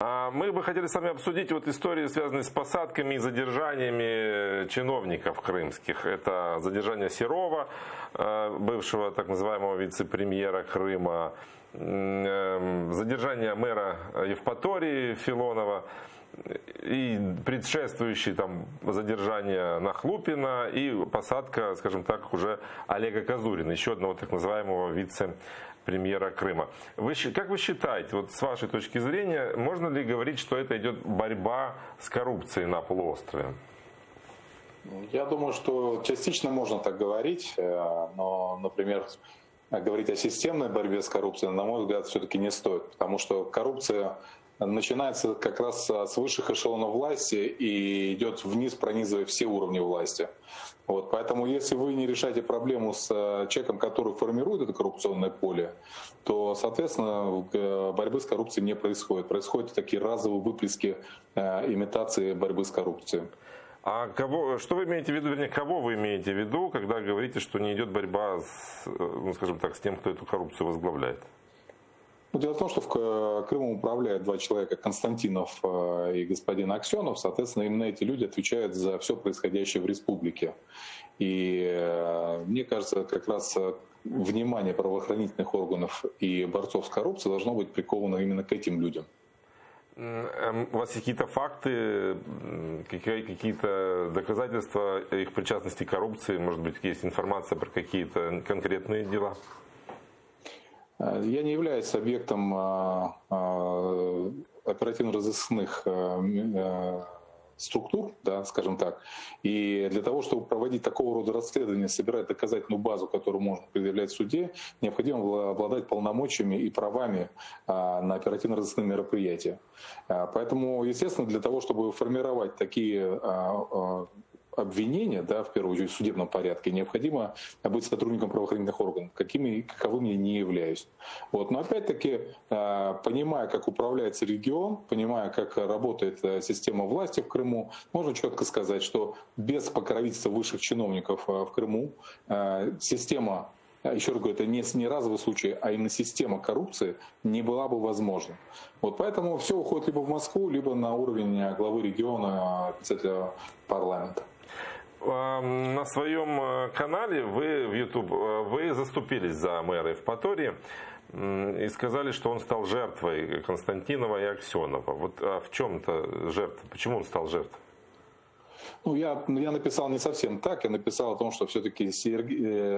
Мы бы хотели с вами обсудить вот истории, связанные с посадками и задержаниями чиновников крымских. Это задержание Серова, бывшего так называемого вице-премьера Крыма, задержание мэра Евпатории Филонова и предшествующие там задержание Нахлупина и посадка, скажем так, уже Олега Козурина, еще одного так называемого вице-премьера Крыма. Как вы считаете, вот с вашей точки зрения, можно ли говорить, что это идет борьба с коррупцией на полуострове? Я думаю, что частично можно так говорить, но, например, говорить о системной борьбе с коррупцией, на мой взгляд, все-таки не стоит, потому что коррупция начинается как раз с высших эшелонов власти и идет вниз, пронизывая все уровни власти. Вот, поэтому если вы не решаете проблему с человеком, который формирует это коррупционное поле, то, соответственно, борьбы с коррупцией не происходит. Происходят такие разовые выплески имитации борьбы с коррупцией. Что вы имеете в виду, вернее, кого вы имеете в виду, когда говорите, что не идет борьба с, ну, скажем так, с тем, кто эту коррупцию возглавляет? Дело в том, что в Крымом управляют два человека, Константинов и господин Аксенов. Соответственно, именно эти люди отвечают за все происходящее в республике. И мне кажется, как раз внимание правоохранительных органов и борцов с коррупцией должно быть приковано именно к этим людям. У вас есть какие-то факты, какие-то доказательства их причастности к коррупции? Может быть, есть информация про какие-то конкретные дела? Я не являюсь объектом оперативно-розыскных структур, да, скажем так. И для того, чтобы проводить такого рода расследования, собирать доказательную базу, которую можно предъявлять в суде, необходимо обладать полномочиями и правами на оперативно-розыскные мероприятия. Поэтому, естественно, для того, чтобы формировать такие обвинения, да, в первую очередь в судебном порядке, необходимо быть сотрудником правоохранительных органов, каковым я не являюсь. Вот. Но опять-таки, понимая, как управляется регион, понимая, как работает система власти в Крыму, можно четко сказать, что без покровительства высших чиновников в Крыму система, еще раз говорю, это не разовый случай, а именно система коррупции не была бы возможна. Вот поэтому все уходит либо в Москву, либо на уровень главы региона, председателя парламента. На своем канале вы в YouTube вы заступились за мэра Евпатории и сказали, что он стал жертвой Константинова и Аксенова. Вот в чем-то жертва? Почему он стал жертвой? Ну, я написал не совсем так. Я написал о том, что все-таки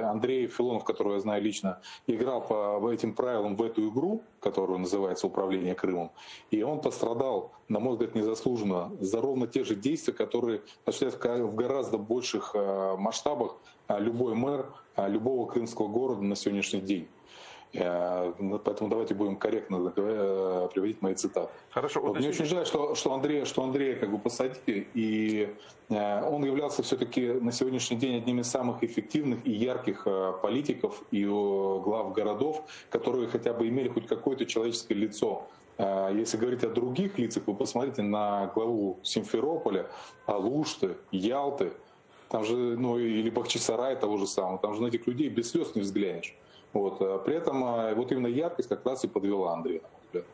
Андрей Филонов, которого я знаю лично, играл по этим правилам в эту игру, которая называется «Управление Крымом». И он пострадал, на мой взгляд, незаслуженно за ровно те же действия, которые осуществляют в гораздо больших масштабах любой мэр любого крымского города на сегодняшний день. Поэтому давайте будем корректно приводить мои цитаты. Хорошо, вот мне очень жаль, что Андрея как бы посадили, и он являлся все-таки на сегодняшний день одним из самых эффективных и ярких политиков и глав городов, которые хотя бы имели хоть какое-то человеческое лицо. Если говорить о других лицах, вы посмотрите на главу Симферополя, Алушты, Ялты, там же, ну или Бахчисарая того же самого, там же на этих людей без слез не взглянешь. Вот. При этом вот именно яркость как раз и подвела Андрея, на мой взгляд.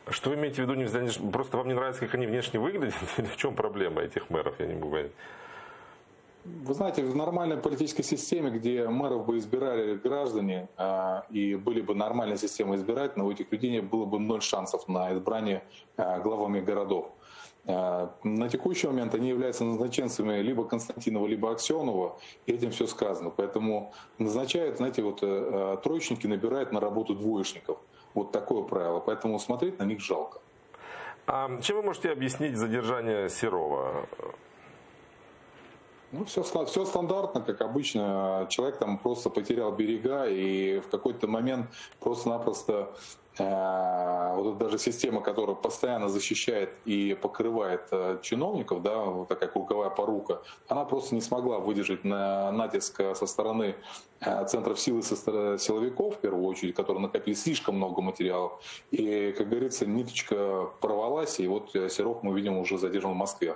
Что вы имеете в виду? Просто вам не нравится, как они внешне выглядят? В чем проблема этих мэров? Я не могу понять. Вы знаете, в нормальной политической системе, где мэров бы избирали граждане и были бы нормальная система избирательная, у этих людей было бы 0 шансов на избрание главами городов. На текущий момент они являются назначенцами либо Константинова, либо Аксенова, и этим все сказано. Поэтому назначают, знаете, вот троечники набирают на работу двоечников. Вот такое правило. Поэтому смотреть на них жалко. А чем вы можете объяснить задержание Серова? Ну, все стандартно, как обычно. Человек там просто потерял берега, и в какой-то момент просто-напросто вот даже система, которая постоянно защищает и покрывает чиновников, да, вот такая круговая порука, она просто не смогла выдержать натиск со стороны центров силы, со стороны силовиков, в первую очередь, которые накопили слишком много материалов. И, как говорится, ниточка порвалась, и вот Серов мы видим уже задержан в Москве.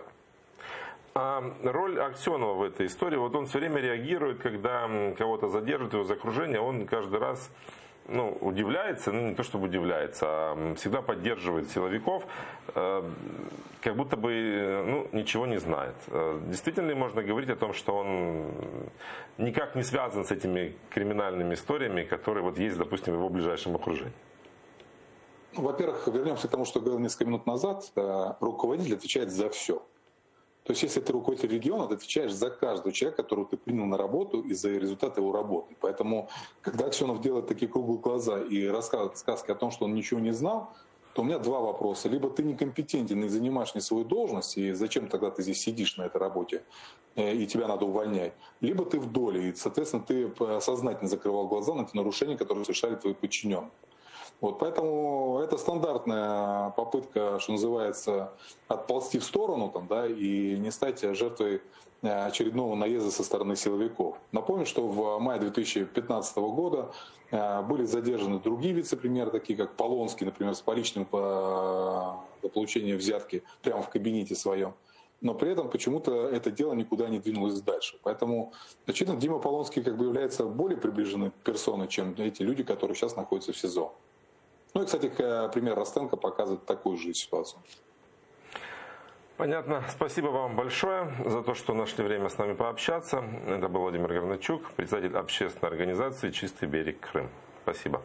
А роль Аксенова в этой истории, вот он все время реагирует, когда кого-то задерживают его из окружения, он каждый раз ну, удивляется, ну не то чтобы удивляется, а всегда поддерживает силовиков, как будто бы ну, ничего не знает. Действительно ли можно говорить о том, что он никак не связан с этими криминальными историями, которые вот есть, допустим, в его ближайшем окружении? Во-первых, вернемся к тому, что говорил несколько минут назад. Руководитель отвечает за все. То есть, если ты руководитель региона, ты отвечаешь за каждого человека, которого ты принял на работу, и за результат его работы. Поэтому, когда Аксенов делает такие круглые глаза и рассказывает сказки о том, что он ничего не знал, то у меня два вопроса. Либо ты некомпетентен и занимаешь не свою должность, и зачем тогда ты здесь сидишь на этой работе, и тебя надо увольнять. Либо ты в доле, и, соответственно, ты сознательно закрывал глаза на те нарушения, которые совершали твои подчиненные. Вот, поэтому это стандартная попытка, что называется, отползти в сторону там, да, и не стать жертвой очередного наезда со стороны силовиков. Напомню, что в мае 2015 года были задержаны другие вице-премьеры, такие как Полонский, например, с поличным за получение взятки прямо в кабинете своем. Но при этом почему-то это дело никуда не двинулось дальше. Поэтому, очевидно, Дима Полонский как бы является более приближенной персоной, чем эти люди, которые сейчас находятся в СИЗО. Ну и, кстати, пример Ростенко показывает такую же ситуацию. Понятно. Спасибо вам большое за то, что нашли время с нами пообщаться. Это был Владимир Горначук, председатель общественной организации «Чистый берег Крым». Спасибо.